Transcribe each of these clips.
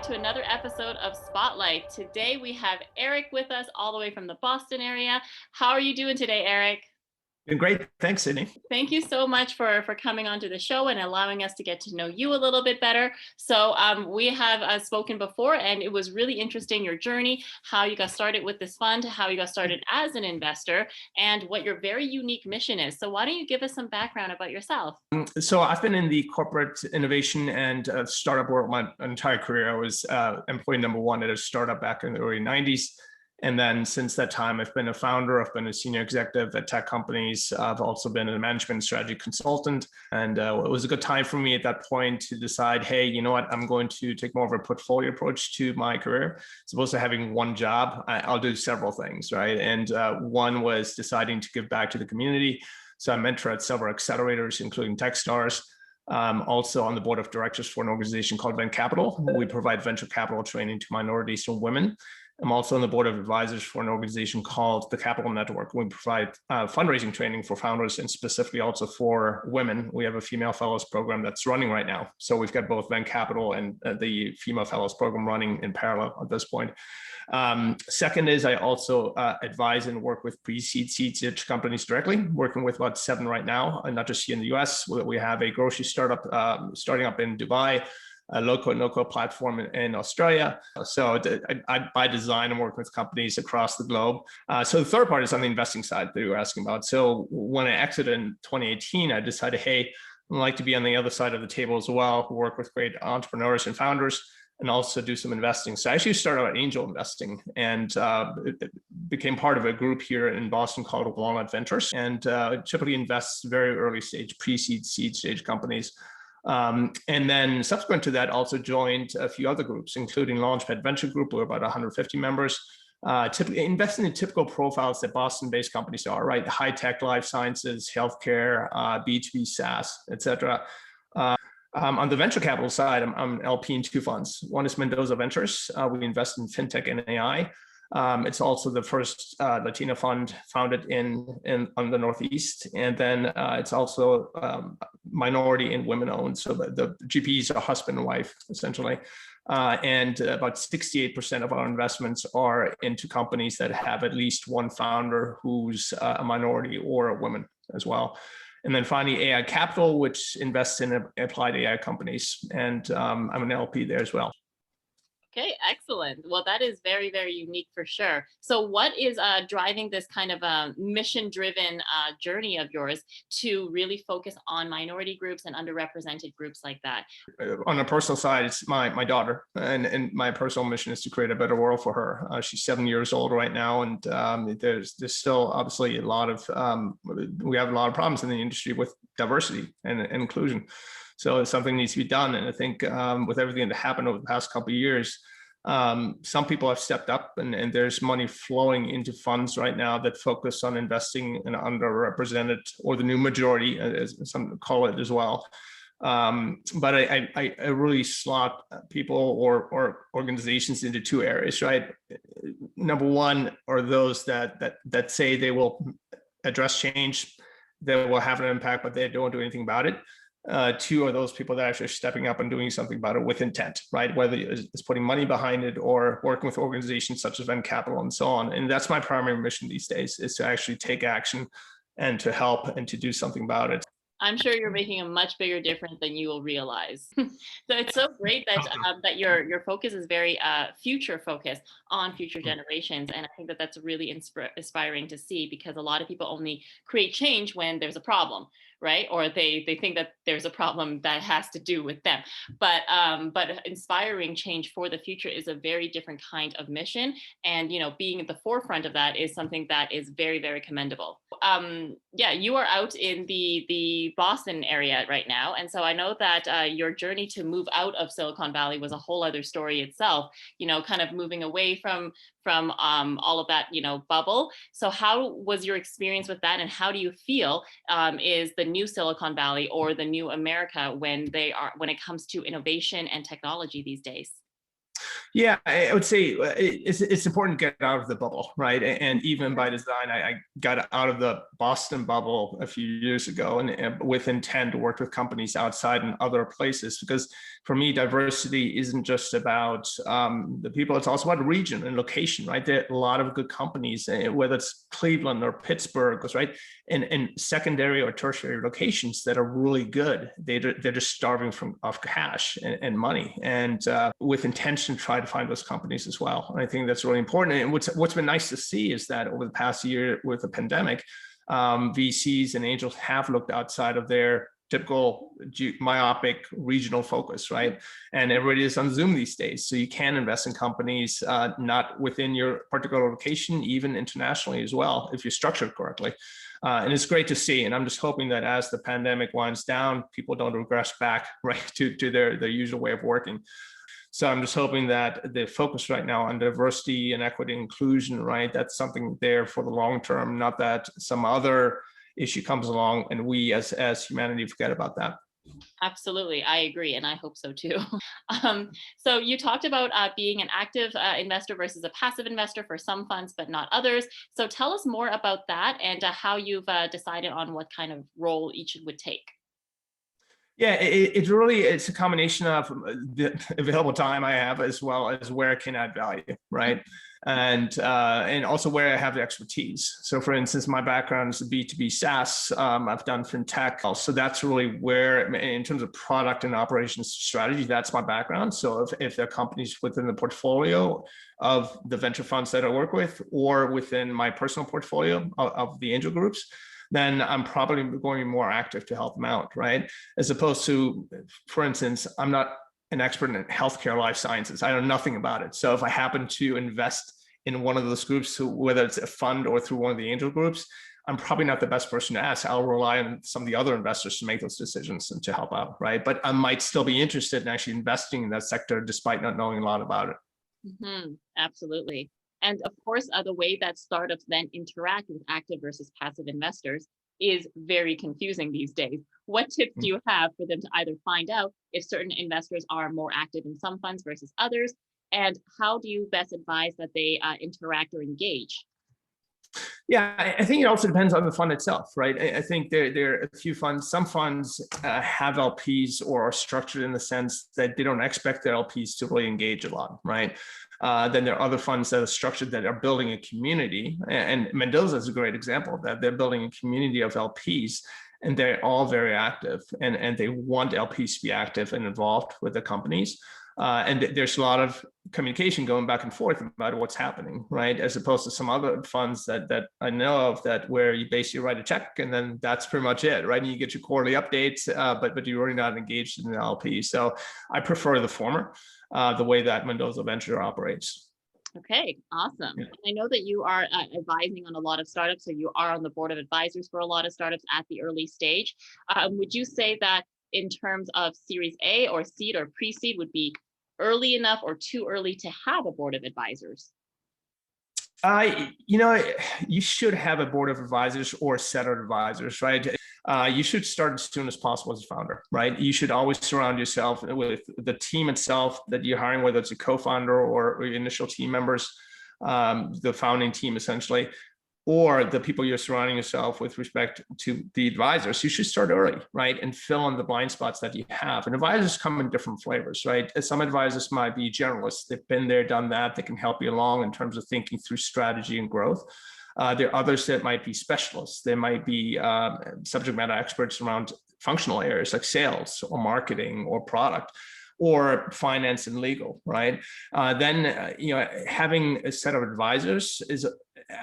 back to another episode of Spotlight. Today we have Erik with us all the way from the Boston area. How are you doing today, Erik? Been great. Thanks, Sydney. Thank you so much for coming onto the show and allowing us to get to know you a little bit better. So we have spoken before, and it was really interesting, your journey, how you got started with this fund, how you got started as an investor, and what your very unique mission is. So why don't you give us some background about yourself? So I've been in the corporate innovation and startup world my entire career. I was employee number one at a startup back in the early 90s. And then since that time, I've been a founder, I've been a senior executive at tech companies. I've also been a management strategy consultant. And it was a good time for me at that point to decide, hey, you know what, I'm going to take more of a portfolio approach to my career. As opposed to having one job, I'll do several things, right? And one was deciding to give back to the community. So I mentor at several accelerators, including Techstars. Also on the board of directors for an organization called VenturX. We provide venture capital training to minorities and women. I'm also on the board of advisors for an organization called the Capital Network. We provide fundraising training for founders and specifically also for women. We have a female fellows program that's running right now. So we've got both Venture Capital and the female fellows program running in parallel at this point. Second is I also advise and work with pre-seed seed companies directly, working with about 7 right now, and not just here in the US. We have a grocery startup starting up in Dubai, a local no-code platform in Australia. So I by design, I'm working with companies across the globe. So the third part is on the investing side that you were asking about. So when I exited in 2018, I decided, hey, I'd like to be on the other side of the table as well, work with great entrepreneurs and founders, and also do some investing. So I actually started out angel investing and it became part of a group here in Boston called Walnut Ventures, and typically invests very early stage, pre-seed, seed stage companies. And then subsequent to that, also joined a few other groups, including Launchpad Venture Group. We're about 150 members. Typically investing in typical profiles that Boston-based companies are, right? High tech, life sciences, healthcare, B2B SaaS, et cetera. On the venture capital side, I'm an LP in 2 funds. One is Mendoza Ventures. We invest in fintech and AI. It's also the first Latino fund founded on the Northeast. And then it's also minority and women owned. So the GPs are husband and wife, essentially. And about 68% of our investments are into companies that have at least one founder who's a minority or a woman as well. And then finally, AI Capital, which invests in applied AI companies. And I'm an LP there as well. Okay, excellent. Well, that is very, very unique for sure. So what is driving this kind of mission-driven journey of yours to really focus on minority groups and underrepresented groups like that? On a personal side, it's my daughter, and my personal mission is to create a better world for her. She's 7 years old right now, and there's still obviously a lot of we have a lot of problems in the industry with diversity and inclusion. So something needs to be done. And I think with everything that happened over the past couple of years, some people have stepped up, and there's money flowing into funds right now that focus on investing in underrepresented, or the new majority, as some call it as well. But I really slot people or organizations into 2 areas, right? Number one are those that say they will address change, that will have an impact, but they don't do anything about it. 2 are those people that are actually stepping up and doing something about it with intent, right? Whether it's putting money behind it or working with organizations such as Venture Capital and so on. And that's my primary mission these days, is to actually take action and to help and to do something about it. I'm sure you're making a much bigger difference than you will realize. So it's so great that that your focus is very future focused on future generations, and I think that that's really inspiring to see, because a lot of people only create change when there's a problem, right? Or they think that there's a problem that has to do with them. But inspiring change for the future is a very different kind of mission, and being at the forefront of that is something that is very, very commendable. Yeah, you are out in the Boston area right now, and so I know that your journey to move out of Silicon Valley was a whole other story itself. Kind of moving away from all of that bubble. So how was your experience with that, and how do you feel is the new Silicon Valley or the new America when it comes to innovation and technology these days? Yeah, I would say it's important to get out of the bubble, right? And even by design, I got out of the Boston bubble a few years ago, and with intent to work with companies outside and other places. Because for me, diversity isn't just about the people; it's also about region and location, right? There are a lot of good companies, whether it's Cleveland or Pittsburgh, right? In secondary or tertiary locations that are really good. They're just starving of cash and money, and with intention, try to find those companies as well. And I think that's really important. And what's been nice to see is that over the past year with the pandemic, VCs and angels have looked outside of their typical myopic regional focus, right? And everybody is on Zoom these days. So you can invest in companies not within your particular location, even internationally as well, if you're structured correctly. And it's great to see. And I'm just hoping that as the pandemic winds down, people don't regress back right to their usual way of working. So I'm just hoping that the focus right now on diversity and equity and inclusion, right, that's something there for the long term, not that some other issue comes along and we as humanity forget about that. Absolutely, I agree, and I hope so too. So you talked about being an active investor versus a passive investor for some funds, but not others. So tell us more about that and how you've decided on what kind of role each would take. Yeah, it's a combination of the available time I have as well as where I can add value, right? And also where I have the expertise. So for instance, my background is B2B SaaS. I've done fintech. So that's really where, in terms of product and operations strategy, that's my background. So if there are companies within the portfolio of the venture funds that I work with, or within my personal portfolio of the angel groups, then I'm probably going to be more active to help them out, right? As opposed to, for instance, I'm not an expert in healthcare life sciences. I know nothing about it. So if I happen to invest in one of those groups, whether it's a fund or through one of the angel groups, I'm probably not the best person to ask. I'll rely on some of the other investors to make those decisions and to help out, right? But I might still be interested in actually investing in that sector despite not knowing a lot about it. Absolutely. And of course, the way that startups then interact with active versus passive investors is very confusing these days. What tips do you have for them to either find out if certain investors are more active in some funds versus others? And how do you best advise that they interact or engage? Yeah, I think it also depends on the fund itself, right? I think there are a few funds. Some funds have LPs or are structured in the sense that they don't expect their LPs to really engage a lot, right? Then there are other funds that are structured that are building a community. And Mendoza is a great example of that. They're building a community of LPs and they're all very active and they want LPs to be active and involved with the companies. And there's a lot of communication going back and forth about what's happening, right? As opposed to some other funds that I know of that where you basically write a check and then that's pretty much it, right? And you get your quarterly updates, but you're really not engaged in the LP. So I prefer the former, the way that Mendoza Venture operates. Okay, awesome. Yeah. I know that you are advising on a lot of startups, so you are on the board of advisors for a lot of startups at the early stage. Would you say that in terms of Series A or seed or pre-seed would be early enough or too early to have a board of advisors? You should have a board of advisors or a set of advisors, right? You should start as soon as possible as a founder, right? You should always surround yourself with the team itself that you're hiring, whether it's a co-founder or initial team members, the founding team essentially, or the people you're surrounding yourself with respect to the advisors. You should start early, right? And fill in the blind spots that you have. And advisors come in different flavors, right? Some advisors might be generalists. They've been there, done that. They can help you along in terms of thinking through strategy and growth. There are others that might be specialists. They might be subject matter experts around functional areas like sales or marketing or product, or finance and legal, right? Then having a set of advisors is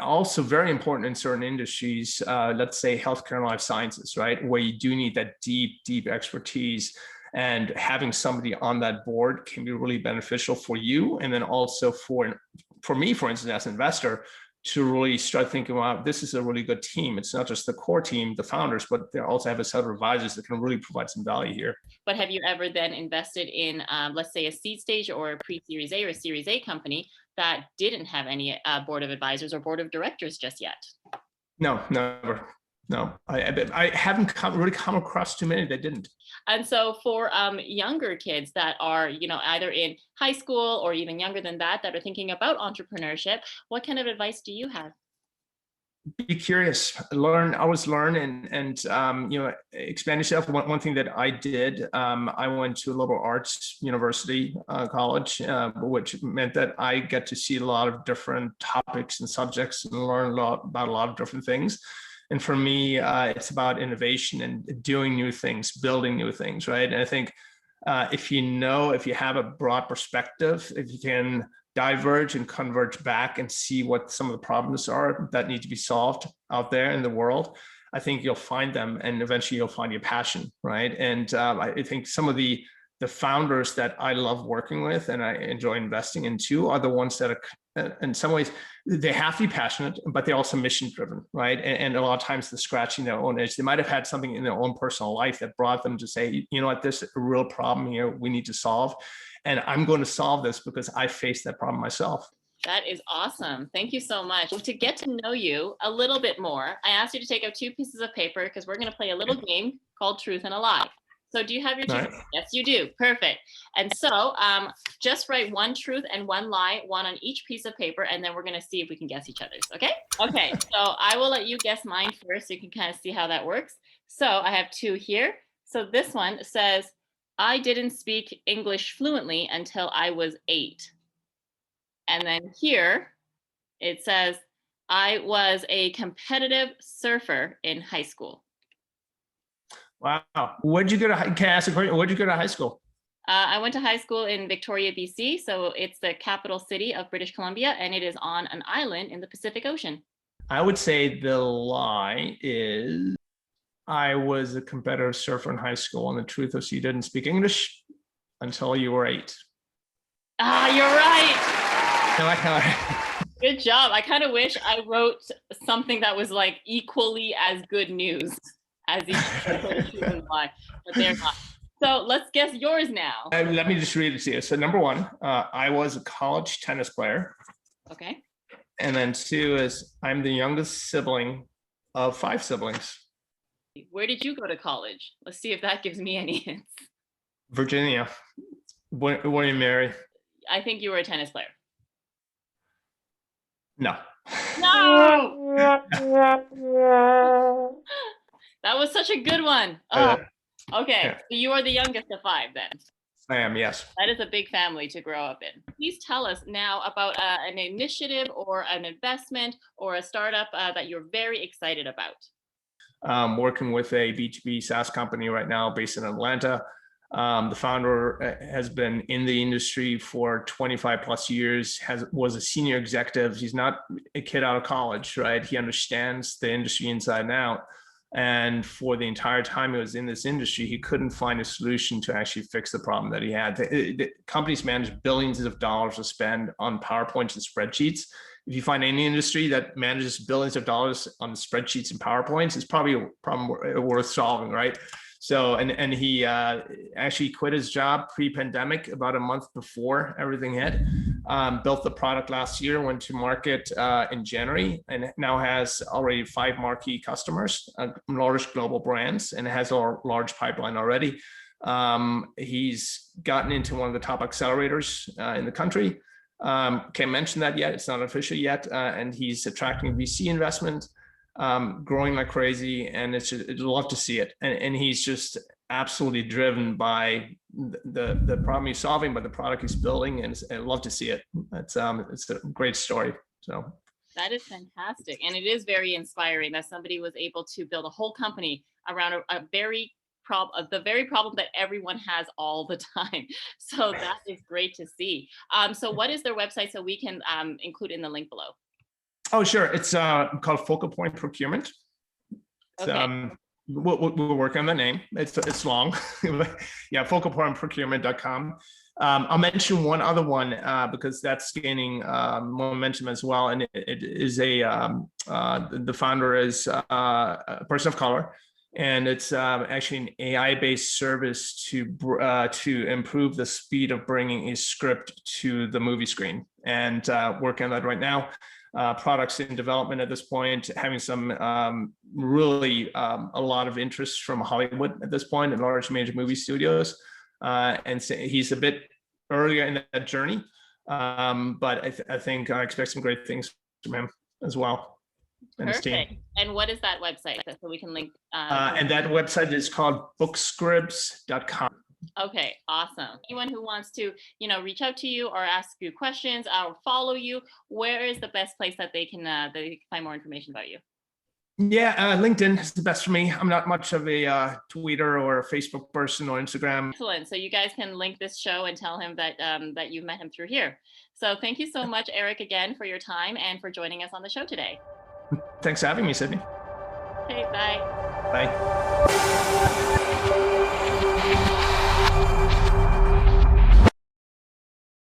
also very important in certain industries, let's say healthcare and life sciences, right? Where you do need that deep expertise, and having somebody on that board can be really beneficial for you. And then also for me, for instance, as an investor, to really start thinking, wow, this is a really good team. It's not just the core team, the founders, but they also have a set of advisors that can really provide some value here. But have you ever then invested in, let's say, a seed stage or a pre-Series A or Series A company that didn't have any board of advisors or board of directors just yet? No, never. No, I haven't really come across too many that didn't. And so for younger kids that are, either in high school or even younger than that, that are thinking about entrepreneurship, what kind of advice do you have? Be curious, learn, always learn, and expand yourself. One thing that I did, I went to a liberal arts university college, which meant that I get to see a lot of different topics and subjects and learn a lot about a lot of different things. And for me, it's about innovation and doing new things, building new things, right? And I think if you have a broad perspective, if you can diverge and converge back and see what some of the problems are that need to be solved out there in the world, I think you'll find them, and eventually you'll find your passion, right? And I think some of the founders that I love working with and I enjoy investing into are the ones that are, in some ways, they have to be passionate, but they're also mission driven, right? And a lot of times they're scratching their own itch. They might have had something in their own personal life that brought them to say, you know what, there's a real problem here we need to solve. And I'm going to solve this because I faced that problem myself. That is awesome. Thank you so much. To get to know you a little bit more, I asked you to take out 2 pieces of paper because we're going to play a little game called Truth and a Lie. So do you have your 2? Right. Yes, you do. Perfect. And so just write 1 truth and 1 lie, 1 on each piece of paper, and then we're going to see if we can guess each other's. Okay? Okay. So I will let you guess mine first so you can kind of see how that works. So I have 2 here. So this one says, I didn't speak English fluently until I was 8. And then here it says, I was a competitive surfer in high school. Wow. Where'd you go to? Can I ask a question? Where'd you go to high school? I went to high school in Victoria, BC. So it's the capital city of British Columbia, and it is on an island in the Pacific Ocean. I would say the lie is I was a competitive surfer in high school, and the truth is you didn't speak English until you were 8. Ah, you're right. No, Good job. I kind of wish I wrote something that was like equally as good news as the truth and lie, but they're not. So let's guess yours now. let me just read it to you. So number 1, I was a college tennis player. Okay. And then 2 is I'm the youngest sibling of 5 siblings. Where did you go to college? Let's see if that gives me any hints. Virginia. William Mary. I think you were a tennis player. No. No! That was such a good one. Oh, okay. Yeah. So you are the youngest of 5 then. I am, yes. That is a big family to grow up in. Please tell us now about an initiative or an investment or a startup that you're very excited about. Working with a B2B SaaS company right now based in Atlanta. The founder has been in the industry for 25 plus years, was a senior executive. He's not a kid out of college, right? He understands the industry inside and out. And for the entire time he was in this industry, he couldn't find a solution to actually fix the problem that he had. The companies manage billions of dollars to spend on PowerPoints and spreadsheets. If you find any industry that manages billions of dollars on spreadsheets and PowerPoints, it's probably a problem worth solving, right? So, and he actually quit his job pre-pandemic, about a month before everything hit. Built the product last year, went to market in January, and now has already 5 marquee customers, large global brands, and has a large pipeline already. He's gotten into one of the top accelerators in the country. Can't mention that yet, it's not official yet, and he's attracting VC investment. Growing like crazy, and I'd love to see it. And he's just absolutely driven by the problem he's solving, by the product he's building, and I'd love to see it. It's a great story. So that is fantastic, and it is very inspiring that somebody was able to build a whole company around the very problem that everyone has all the time. So that is great to see. So what is their website so we can include in the link below? Oh, sure. It's called Focal Point Procurement. Okay. We'll work on the name. It's long. Yeah, focalpointprocurement.com. I'll mention one other one because that's gaining momentum as well. And it is the founder is a person of color. And it's actually an AI-based service to improve the speed of bringing a script to the movie screen. And working on that right now. products in development at this point, having some really a lot of interest from Hollywood at this point and large major movie studios. And so he's a bit earlier in that journey, but I think I expect some great things from him as well. And his team. Perfect. And what is that website? So we can link. And that website is called bookscribs.com. Okay, awesome. Anyone who wants to, reach out to you or ask you questions or follow you, where is the best place that they can find more information about you? Yeah, LinkedIn is the best for me. I'm not much of a Twitter or Facebook person or Instagram. Excellent. So you guys can link this show and tell him that that you've met him through here. So thank you so much, Erik, again for your time and for joining us on the show today. Thanks for having me, Sydney. Okay, bye. Bye.